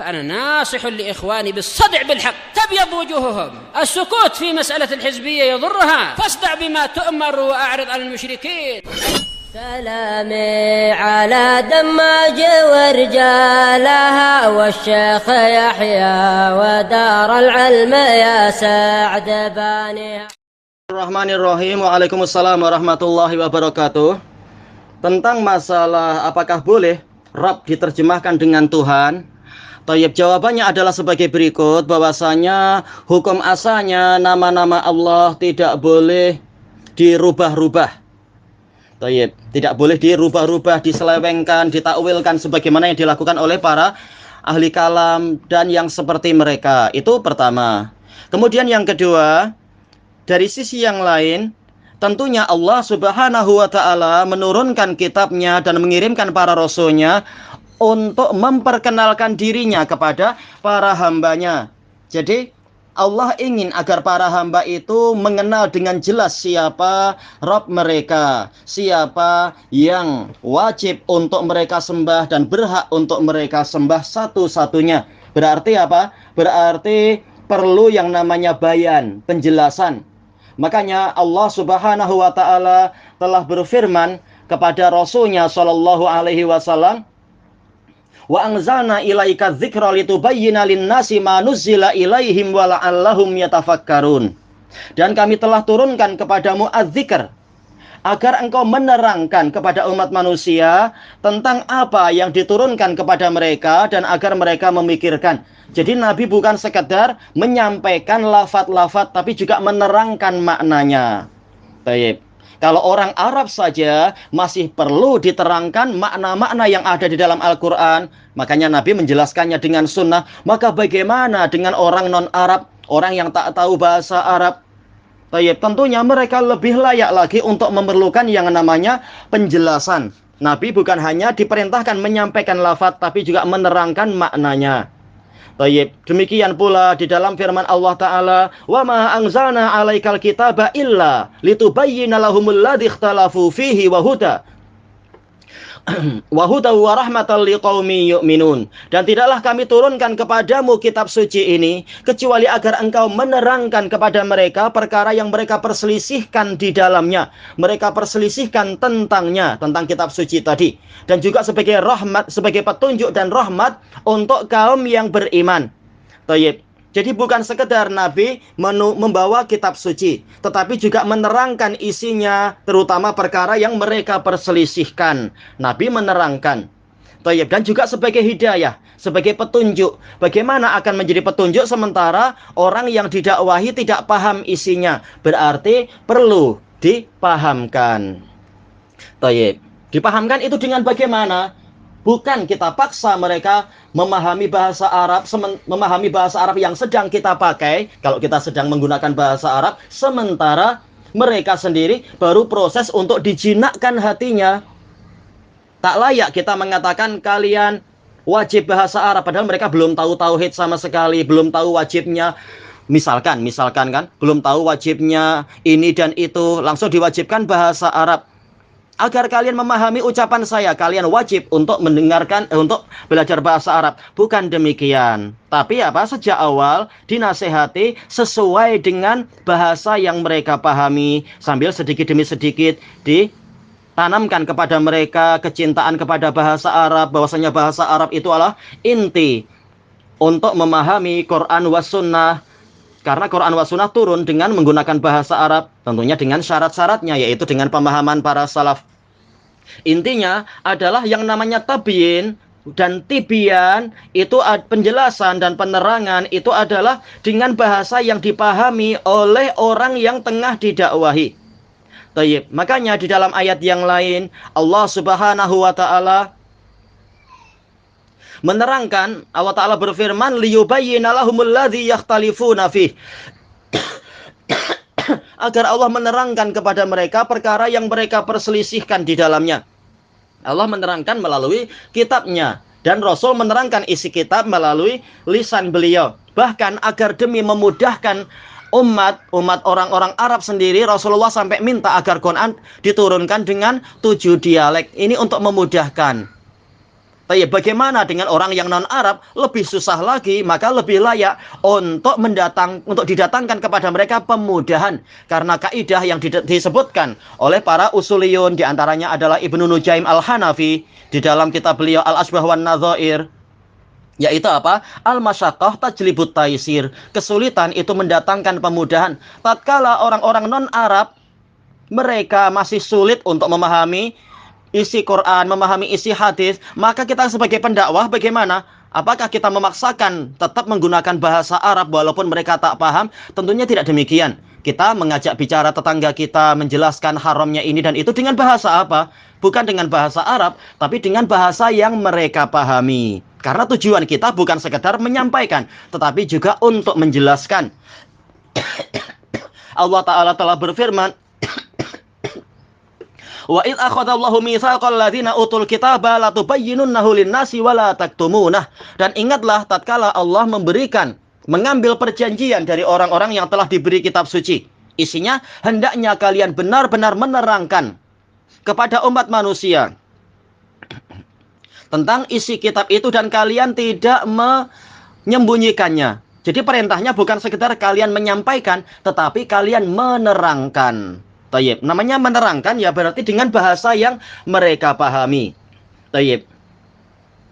فأنا ناصح لإخواني بالصدع بالحق تبيض وجوههم. السكوت في مسألة الحزبية يضرها، فاصدع بما تؤمر وأعرض عن المشركين. سلامي على دماج ورجالها والشيخ يحيى ودار العلم يا سعد بانيها. Bismillahirrahmanirrahim. Waalaikumsalam warahmatullahi wabarakatuh. Tentang masalah apakah boleh Rabb diterjemahkan dengan Tuhan. Tayyib, jawabannya adalah sebagai berikut, bahwasanya hukum asalnya nama-nama Allah tidak boleh dirubah-rubah. Tayyib, tidak boleh dirubah-rubah, diselewengkan, ditakwilkan sebagaimana yang dilakukan oleh para ahli kalam dan yang seperti mereka. Itu pertama. Kemudian yang kedua, dari sisi yang lain, tentunya Allah Subhanahu wa ta'ala menurunkan kitabnya dan mengirimkan para rasulnya untuk memperkenalkan dirinya kepada para hambanya. Jadi Allah ingin agar para hamba itu mengenal dengan jelas siapa Rabb mereka, siapa yang wajib untuk mereka sembah dan berhak untuk mereka sembah satu-satunya. Berarti apa? Berarti perlu yang namanya bayan, penjelasan. Makanya Allah Subhanahu wa ta'ala telah berfirman kepada Rasulnya sallallahu alaihi wasallam, wa anzalna ilaika dzikra litubayyana lin-nasi ma nuzzila ilaihim wa la'allahum yatafakkarun. Dan kami telah turunkan kepadamu adz-dzikr agar engkau menerangkan kepada umat manusia tentang apa yang diturunkan kepada mereka dan agar mereka memikirkan. Jadi Nabi bukan sekedar menyampaikan lafaz-lafaz tapi juga menerangkan maknanya. Baik. Kalau orang Arab saja masih perlu diterangkan makna-makna yang ada di dalam Al-Quran. Makanya Nabi menjelaskannya dengan sunnah. Maka bagaimana dengan orang non-Arab, orang yang tak tahu bahasa Arab? Baik, tentunya mereka lebih layak lagi untuk memerlukan yang namanya penjelasan. Nabi bukan hanya diperintahkan menyampaikan lafaz, tapi juga menerangkan maknanya. Baik, demikian pula di dalam firman Allah Ta'ala, wa ma anzalna alaikal kitaba illa litubayyina lahumul ladzi ikhtalafu fihi wa huda wa rahmatan liqaumi yu'minun. Dan tidaklah kami turunkan kepadamu kitab suci ini kecuali agar engkau menerangkan kepada mereka perkara yang mereka perselisihkan di dalamnya. Mereka perselisihkan tentangnya, tentang kitab suci tadi. Dan juga sebagai rahmat, sebagai petunjuk dan rahmat untuk kaum yang beriman. Tayyib. Jadi bukan sekedar Nabi membawa kitab suci, tetapi juga menerangkan isinya, terutama perkara yang mereka perselisihkan. Nabi menerangkan. Tayyib. Dan juga sebagai hidayah, sebagai petunjuk. Bagaimana akan menjadi petunjuk sementara orang yang didakwahi tidak paham isinya. Berarti perlu dipahamkan. Tayyib. Dipahamkan itu dengan bagaimana? Bukan kita paksa mereka memahami bahasa Arab yang sedang kita pakai. Kalau kita sedang menggunakan bahasa Arab, sementara mereka sendiri baru proses untuk dijinakkan hatinya. Tak layak kita mengatakan kalian wajib bahasa Arab, padahal mereka belum tahu tauhid sama sekali, belum tahu wajibnya. Misalkan kan, belum tahu wajibnya ini dan itu, langsung diwajibkan bahasa Arab. Agar kalian memahami ucapan saya, kalian wajib untuk mendengarkan, untuk belajar bahasa Arab. Bukan demikian. Tapi apa? Sejak awal dinasehati sesuai dengan bahasa yang mereka pahami. Sambil sedikit demi sedikit ditanamkan kepada mereka kecintaan kepada bahasa Arab. Bahwasanya bahasa Arab itu adalah inti untuk memahami Quran was sunnah. Karena Quran was sunnah turun dengan menggunakan bahasa Arab. Tentunya dengan syarat-syaratnya, yaitu dengan pemahaman para salaf. Intinya adalah yang namanya tabyin dan tibyan, itu penjelasan dan penerangan itu adalah dengan bahasa yang dipahami oleh orang yang tengah didakwahi. Tayyib. Makanya di dalam ayat yang lain Allah Subhanahu wa ta'ala menerangkan, Allah Ta'ala berfirman, liyubayyina lahumul ladzi yakhtalifuna fih. Agar Allah menerangkan kepada mereka perkara yang mereka perselisihkan di dalamnya. Allah menerangkan melalui kitabnya. Dan Rasul menerangkan isi kitab melalui lisan beliau. Bahkan agar demi memudahkan umat orang-orang Arab sendiri, Rasulullah sampai minta agar Quran diturunkan dengan 7 dialek. Ini untuk memudahkan. Tapi bagaimana dengan orang yang non-Arab? Lebih susah lagi, maka lebih layak untuk didatangkan kepada mereka pemudahan. Karena kaidah yang disebutkan oleh para usuliyun, diantaranya adalah Ibnu Nujaim Al-Hanafi, di dalam kitab beliau Al-Asbah wan Nadhair, yaitu apa? Al-masyaqqah tajlibut taisir. Kesulitan itu mendatangkan pemudahan. Tatkala orang-orang non-Arab, mereka masih sulit untuk memahami isi Quran, memahami isi hadis, maka kita sebagai pendakwah bagaimana? Apakah kita memaksakan tetap menggunakan bahasa Arab walaupun mereka tak paham? Tentunya tidak demikian. Kita mengajak bicara tetangga kita, menjelaskan haramnya ini dan itu dengan bahasa apa? Bukan dengan bahasa Arab, tapi dengan bahasa yang mereka pahami. Karena tujuan kita bukan sekedar menyampaikan, tetapi juga untuk menjelaskan. Allah Ta'ala telah berfirman, wa id akhadallahu mitsaqal ladzina utul kitaba la tubayyinunnahu lin-nasi wa la taktumunah. Dan ingatlah tatkala Allah mengambil perjanjian dari orang-orang yang telah diberi kitab suci. Isinya hendaknya kalian benar-benar menerangkan kepada umat manusia tentang isi kitab itu dan kalian tidak menyembunyikannya. Jadi perintahnya bukan sekedar kalian menyampaikan, tetapi kalian menerangkan. Tayyib. Namanya menerangkan ya berarti dengan bahasa yang mereka pahami. Tayyib.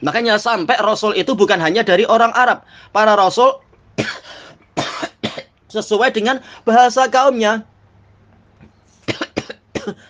Makanya sampai Rasul itu bukan hanya dari orang Arab. Para Rasul sesuai dengan bahasa kaumnya.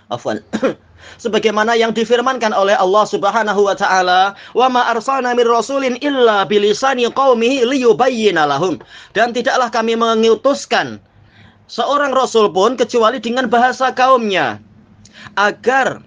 Afwan. Sebagaimana yang difirmankan oleh Allah Subhanahu wa taala, "Wa ma arsalna mir rasulin illa bilisani qaumihi liyubayyana lahum." Dan tidaklah kami mengutuskan seorang rasul pun kecuali dengan bahasa kaumnya, agar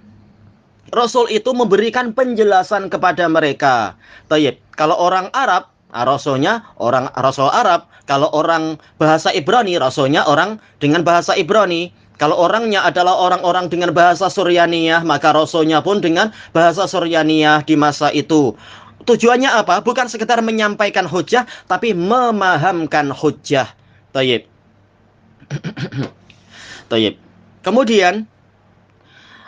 rasul itu memberikan penjelasan kepada mereka. Tayyib. Kalau orang Arab, rasulnya orang rasul Arab. Kalau orang bahasa Ibrani, rasulnya orang dengan bahasa Ibrani. Kalau orangnya adalah orang-orang dengan bahasa Suryaniyah, maka rasulnya pun dengan bahasa Suryaniyah di masa itu. Tujuannya apa? Bukan sekedar menyampaikan hujjah, tapi memahamkan hujjah. Tayyib. Tayyib. Kemudian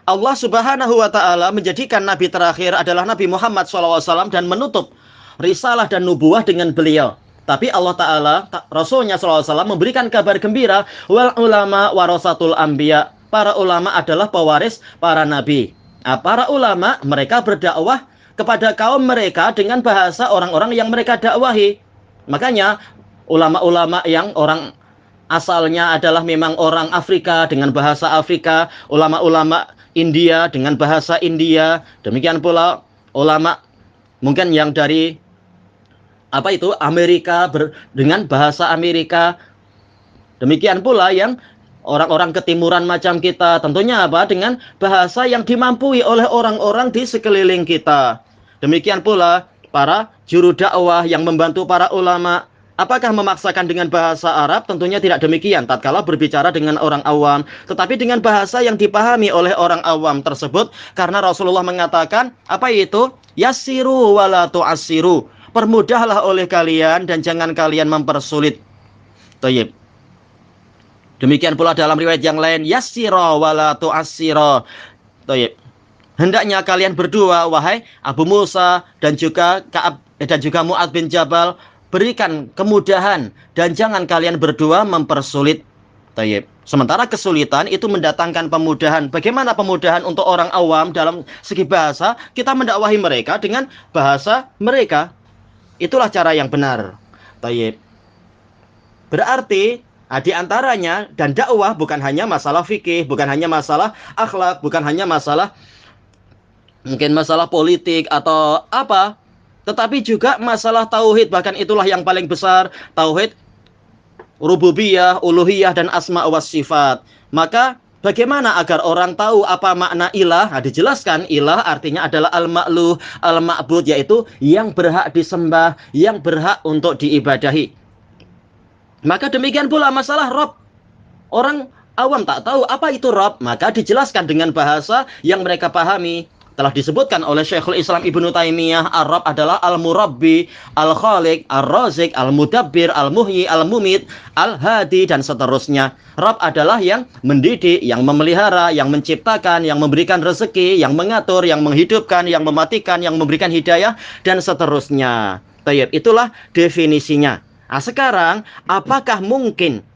Allah Subhanahu wa taala menjadikan nabi terakhir adalah Nabi Muhammad SAW dan menutup risalah dan nubuah dengan beliau. Tapi Allah Ta'ala, Rasulnya SAW memberikan kabar gembira, wal ulama warasatul anbiya. Para ulama adalah pewaris para nabi. Nah, para ulama mereka berdakwah kepada kaum mereka dengan bahasa orang-orang yang mereka dakwahi. Makanya ulama-ulama yang orang asalnya adalah memang orang Afrika dengan bahasa Afrika, ulama-ulama India dengan bahasa India, demikian pula ulama mungkin yang dari Amerika dengan bahasa Amerika. Demikian pula yang orang-orang ketimuran macam kita, tentunya dengan bahasa yang dimampui oleh orang-orang di sekeliling kita. Demikian pula para juru dakwah yang membantu para ulama. Apakah memaksakan dengan bahasa Arab? Tentunya tidak demikian tatkala berbicara dengan orang awam, tetapi dengan bahasa yang dipahami oleh orang awam tersebut, karena Rasulullah mengatakan apa itu? Yassiru wala tu'assiru. Permudahlah oleh kalian dan jangan kalian mempersulit. Tayyib. Demikian pula dalam riwayat yang lain, yassira wala tu'assira. Tayyib. Hendaknya kalian berdua, wahai Abu Musa dan juga Ka'ab dan juga Mu'adz bin Jabal, berikan kemudahan dan jangan kalian berdua mempersulit. Tayyib. Sementara kesulitan itu mendatangkan pemudahan. Bagaimana pemudahan untuk orang awam dalam segi bahasa? Kita mendakwahi mereka dengan bahasa mereka. Itulah cara yang benar. Tayyib. Berarti di antaranya dan dakwah bukan hanya masalah fikih, bukan hanya masalah akhlak, bukan hanya masalah mungkin masalah politik atau apa, tetapi juga masalah tauhid. Bahkan itulah yang paling besar, tauhid rububiyah, uluhiyah dan asma wa sifat. Maka bagaimana agar orang tahu apa makna ilah? Dijelaskan ilah artinya adalah al-ma'luh, al-ma'bud, yaitu yang berhak disembah, yang berhak untuk diibadahi. Maka demikian pula masalah Rabb. Orang awam tak tahu apa itu Rabb, maka dijelaskan dengan bahasa yang mereka pahami. Telah disebutkan oleh Syekhul Islam Ibnu Taimiyah, Ar-Rabb adalah Al-Murabbi, Al-Khaliq, Ar-Razik, Al-Mudabbir, Al-Muhyi, Al-Mumit, Al-Hadi, dan seterusnya. Rabb adalah yang mendidik, yang memelihara, yang menciptakan, yang memberikan rezeki, yang mengatur, yang menghidupkan, yang mematikan, yang memberikan hidayah, dan seterusnya. Tayyib, itulah definisinya. Nah, sekarang, apakah mungkin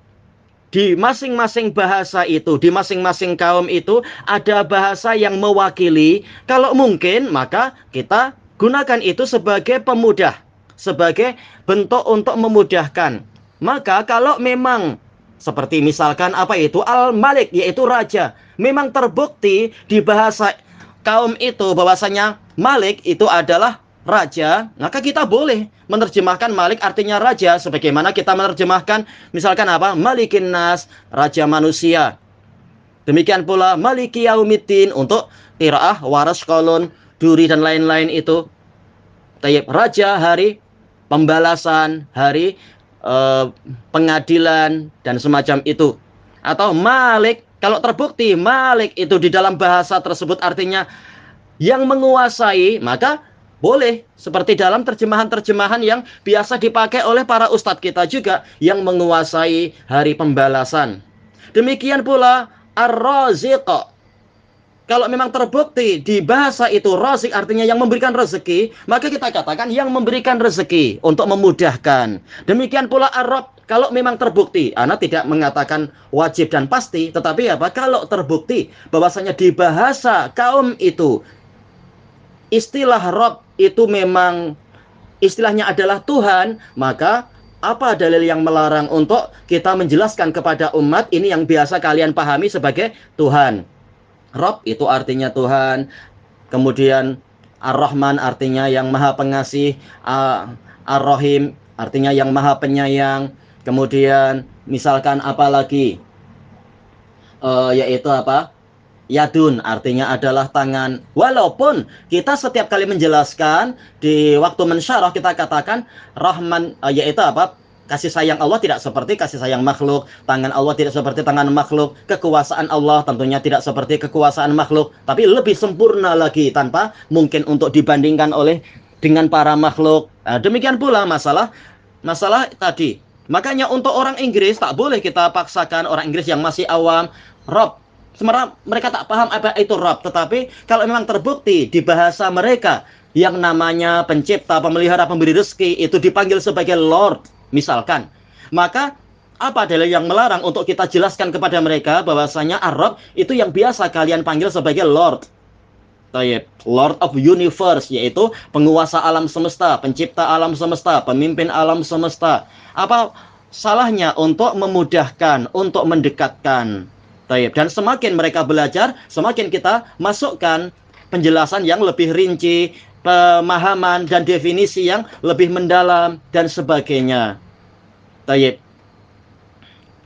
di masing-masing bahasa itu, di masing-masing kaum itu ada bahasa yang mewakili? Kalau mungkin, maka kita gunakan itu sebagai pemudah, sebagai bentuk untuk memudahkan. Maka kalau memang seperti misalkan apa itu Al-Malik, yaitu raja, memang terbukti di bahasa kaum itu bahwasanya Malik itu adalah raja, maka kita boleh menerjemahkan Malik artinya raja, sebagaimana kita menerjemahkan misalkan apa, Malikin Nas, raja manusia. Demikian pula Maliki Yaumiddin untuk qiraah Waras, Qalun, Duri, dan lain-lain itu. Tayyib, raja hari pembalasan, hari pengadilan, dan semacam itu. Atau Malik, kalau terbukti Malik itu di dalam bahasa tersebut artinya yang menguasai, maka boleh, seperti dalam terjemahan-terjemahan yang biasa dipakai oleh para ustadz kita juga, yang menguasai hari pembalasan. Demikian pula Ar-Raziq. Kalau memang terbukti di bahasa itu Raziq artinya yang memberikan rezeki, maka kita katakan yang memberikan rezeki untuk memudahkan. Demikian pula Ar-Rabb, kalau memang terbukti, ana tidak mengatakan wajib dan pasti, tetapi apa? Kalau terbukti bahwasanya di bahasa kaum itu istilah Rabb itu memang istilahnya adalah Tuhan, maka apa dalil yang melarang untuk kita menjelaskan kepada umat ini yang biasa kalian pahami sebagai Tuhan? Rabb itu artinya Tuhan, kemudian Ar-Rahman artinya yang maha pengasih, Ar-Rahim artinya yang maha penyayang, kemudian misalkan apalagi yaitu apa? Yadun artinya adalah tangan. Walaupun kita setiap kali menjelaskan di waktu mensyarah kita katakan Rahman yaitu apa? Kasih sayang Allah tidak seperti kasih sayang makhluk, tangan Allah tidak seperti tangan makhluk, kekuasaan Allah tentunya tidak seperti kekuasaan makhluk, tapi lebih sempurna lagi tanpa mungkin untuk dibandingkan oleh dengan para makhluk. Nah, demikian pula masalah tadi. Makanya untuk orang Inggris tak boleh kita paksakan, orang Inggris yang masih awam, Rabb. Sebenarnya mereka tak paham apa itu Rabb, tetapi kalau memang terbukti di bahasa mereka yang namanya pencipta, pemelihara, pemberi rezeki itu dipanggil sebagai Lord, misalkan, maka apa dalil yang melarang untuk kita jelaskan kepada mereka bahwasanya Ar-Rabb itu yang biasa kalian panggil sebagai Lord. Tayyib, Lord of Universe, yaitu penguasa alam semesta, pencipta alam semesta, pemimpin alam semesta. Apa salahnya untuk memudahkan, untuk mendekatkan? Tayyib. Dan semakin mereka belajar, semakin kita masukkan penjelasan yang lebih rinci, pemahaman dan definisi yang lebih mendalam dan sebagainya. Tayyib.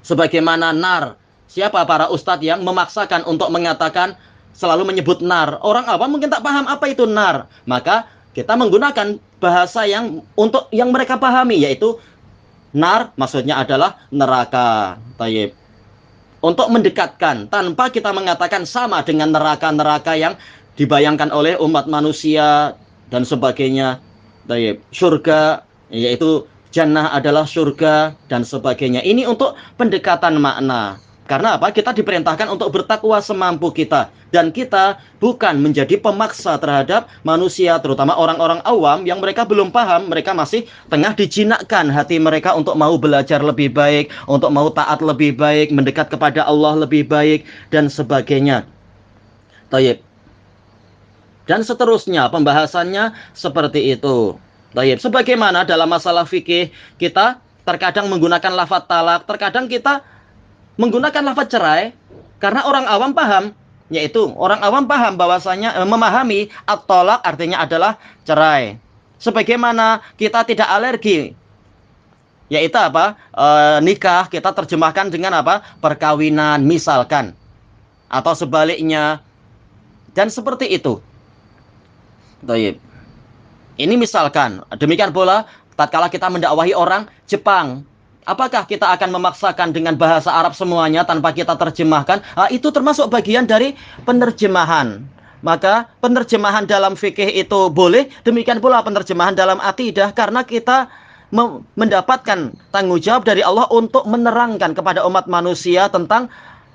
Sebagaimana nar, siapa para ustadz yang memaksakan untuk mengatakan selalu menyebut nar? Orang awam mungkin tak paham apa itu nar. Maka kita menggunakan bahasa yang untuk yang mereka pahami, yaitu nar maksudnya adalah neraka. Tayyib. Untuk mendekatkan tanpa kita mengatakan sama dengan neraka-neraka yang dibayangkan oleh umat manusia dan sebagainya. Tayyib. Surga yaitu jannah adalah surga dan sebagainya. Ini untuk pendekatan makna. Karena apa? Kita diperintahkan untuk bertakwa semampu kita. Dan kita bukan menjadi pemaksa terhadap manusia, terutama orang-orang awam yang mereka belum paham. Mereka masih tengah dijinakkan hati mereka untuk mau belajar lebih baik, untuk mau taat lebih baik, mendekat kepada Allah lebih baik, dan sebagainya. Tayyib. Dan seterusnya pembahasannya seperti itu. Tayyib. Sebagaimana dalam masalah fikih kita terkadang menggunakan lafaz talak, terkadang kita menggunakan lafaz cerai karena orang awam paham, yaitu orang awam paham bahwasanya memahami at-talaq artinya adalah cerai. Sebagaimana kita tidak alergi, yaitu apa? Nikah kita terjemahkan dengan apa? Perkawinan misalkan, atau sebaliknya, dan seperti itu. Baik. Ini misalkan, demikian pula tatkala kita mendakwahi orang Jepang, apakah kita akan memaksakan dengan bahasa Arab semuanya tanpa kita terjemahkan? Itu termasuk bagian dari penerjemahan. Maka penerjemahan dalam fikih itu boleh, demikian pula penerjemahan dalam akidah, karena kita mendapatkan tanggung jawab dari Allah untuk menerangkan kepada umat manusia tentang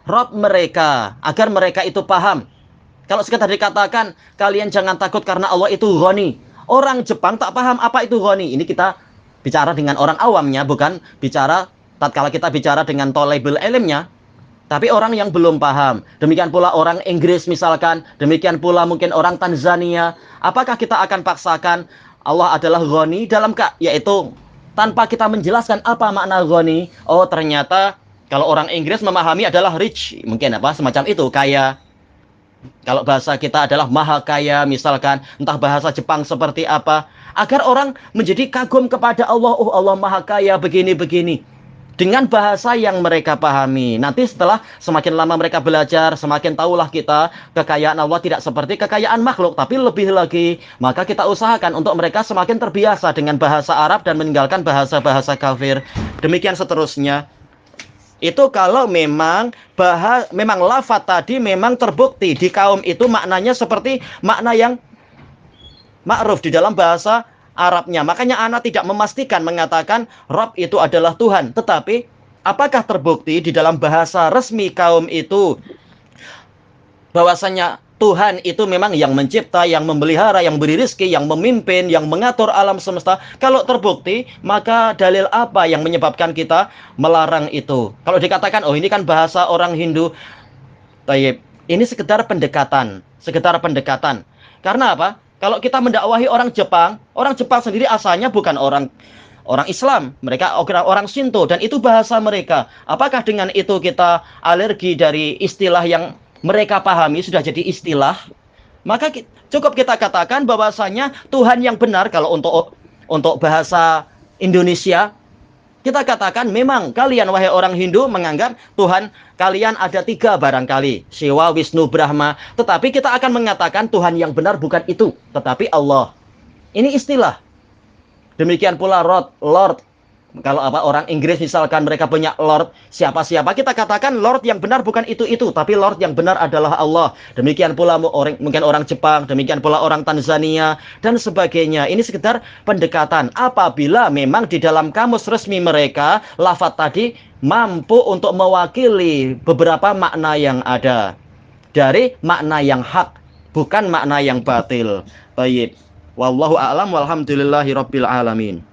Rabb mereka, agar mereka itu paham. Kalau sekedar dikatakan, kalian jangan takut karena Allah itu Ghani. Orang Jepang tak paham apa itu Ghani. Ini kita bicara dengan orang awamnya, bukan bicara tatkala kita bicara dengan thalibul ilmnya. Tapi orang yang belum paham, demikian pula orang Inggris misalkan, demikian pula mungkin orang Tanzania. Apakah kita akan paksakan Allah adalah Ghani dalam yaitu tanpa kita menjelaskan apa makna Ghani? Oh, ternyata kalau orang Inggris memahami adalah rich, mungkin apa semacam itu, kaya. Kalau bahasa kita adalah maha kaya misalkan, entah bahasa Jepang seperti apa, agar orang menjadi kagum kepada Allah. Oh, Allah maha kaya begini-begini. Dengan bahasa yang mereka pahami. Nanti setelah semakin lama mereka belajar, semakin tahulah kita kekayaan Allah tidak seperti kekayaan makhluk, tapi lebih lagi. Maka kita usahakan untuk mereka semakin terbiasa dengan bahasa Arab dan meninggalkan bahasa-bahasa kafir. Demikian seterusnya. Itu kalau memang lafaz tadi memang terbukti di kaum itu maknanya seperti makna yang ma'ruf di dalam bahasa Arabnya. Makanya anak tidak memastikan mengatakan Rabb itu adalah Tuhan. Tetapi apakah terbukti di dalam bahasa resmi kaum itu bahwasanya Tuhan itu memang yang mencipta, yang memelihara, yang beri rezeki, yang memimpin, yang mengatur alam semesta? Kalau terbukti, maka dalil apa yang menyebabkan kita melarang itu? Kalau dikatakan, oh ini kan bahasa orang Hindu, tayyib, ini sekedar pendekatan. Karena apa? Kalau kita mendakwahi orang Jepang sendiri asalnya bukan orang Islam, mereka orang Shinto, dan itu bahasa mereka. Apakah dengan itu kita alergi dari istilah yang mereka pahami sudah jadi istilah? Maka cukup kita katakan bahwasanya Tuhan yang benar. Kalau untuk bahasa Indonesia, kita katakan memang kalian wahai orang Hindu menganggap Tuhan kalian ada 3 barangkali, Siwa, Wisnu, Brahma. Tetapi kita akan mengatakan Tuhan yang benar bukan itu, tetapi Allah. Ini istilah. Demikian pula Lord. Kalau orang Inggris misalkan mereka punya Lord siapa-siapa, kita katakan Lord yang benar bukan itu, tapi Lord yang benar adalah Allah. Demikian pula mungkin orang Jepang, demikian pula orang Tanzania dan sebagainya. Ini sekedar pendekatan. Apabila memang di dalam kamus resmi mereka lafaz tadi mampu untuk mewakili beberapa makna yang ada dari makna yang hak, bukan makna yang batil. Baik. Wallahu a'lam walhamdulillahi rabbil alamin.